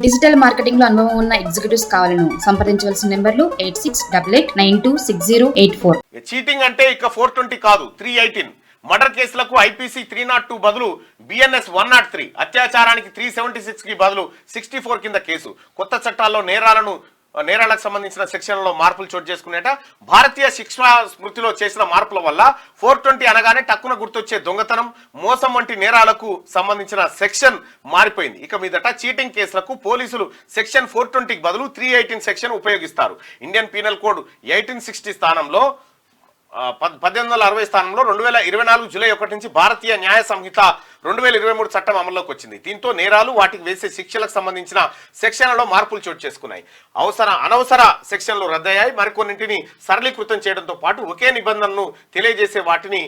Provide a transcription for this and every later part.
Digital marketing లో అనుభవం ఉన్న ఎగ్జిక్యూటివ్స్ కావాలను సంప్రదించవలసిన నెంబర్లు 8688906084. చీటింగ్ అంటే ఇక 420 కాదు 318. మర్డర్ కేసులకు ఐపీసీ 302 బదులు బిఎన్ఎస్ 103, అత్యాచారానికి 376 కి బదులు 64 కింద కేసు. కొత్త చట్టాల్లో నేరాలకు సంబంధించిన సెక్షన్లలో మార్పులు చోటు చేసుకునేట. భారతీయ శిక్షా స్మృతిలో చేసిన మార్పుల వల్ల 420 అనగానే టక్కున గుర్తొచ్చే దొంగతనం, మోసం వంటి నేరాలకు సంబంధించిన సెక్షన్ మారిపోయింది. ఇక మీదట చీటింగ్ కేసులకు పోలీసులు సెక్షన్ 420కి బదులు 318 సెక్షన్ ఉపయోగిస్తారు. ఇండియన్ పీనల్ కోడ్ 1860 స్థానంలో 1860 స్థానంలో 2024 జూలై 1 నుంచి భారతీయ న్యాయ సంహిత 2023 చట్టం అమల్లోకి వచ్చింది. దీంతో నేరాలు, వాటికి వేసే శిక్షలకు సంబంధించిన సెక్షన్లలో మార్పులు చోటు చేసుకున్నాయి. అనవసర సెక్షన్లు రద్దయ్యాయి. మరికొన్నింటిని సరళీకృతం చేయడంతో పాటు ఒకే నిబంధనను తెలియజేసే వాటిని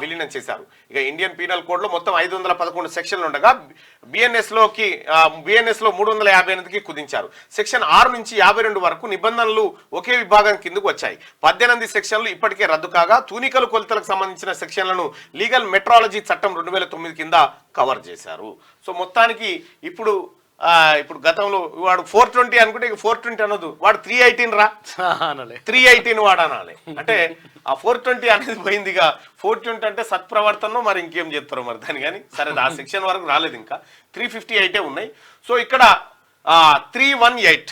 విలీనం చేశారు. ఇక ఇండియన్ పీనల్ కోడ్ లో మొత్తం 511 సెక్షన్లు ఉండగా బిఎన్ఎస్ లో 358కి కుదించారు. సెక్షన్ 6 నుంచి 52 వరకు నిబంధనలు ఒకే విభాగం కిందకు వచ్చాయి. 18 సెక్షన్లు ఇప్పటికే రద్దు కాగా తూనికలు కొలతలకు సంబంధించిన సెక్షన్లను లీగల్ మెట్రాలజీ చట్టం 2009 కింద కవర్ చేశారు. సో మొత్తానికి ఇప్పుడు గతంలో వాడు 420 అనుకుంటే 420 అనొద్దు, వాడు 318 రా 318 వాడు అనాలి. అంటే ఆ 420 అనేది పోయిందిగా. 420 అంటే సత్ప్రవర్తనలో మరి ఇంకేం చెప్తారో మరి దాని. కానీ సరే, ఆ సెక్షన్ వరకు రాలేదు, ఇంకా 358 ఉన్నాయి. సో ఇక్కడ 318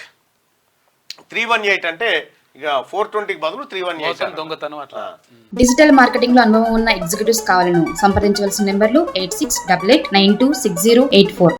అంటే ఇక 420కి బదులు 318 దొంగతనం అట్లా. డిజిటల్ మార్కెటింగ్ లో అనుభవం ఉన్న ఎగ్జిక్యూటివ్స్ కావాలను సంప్రదించవలసిన నెంబర్లు 8688926084.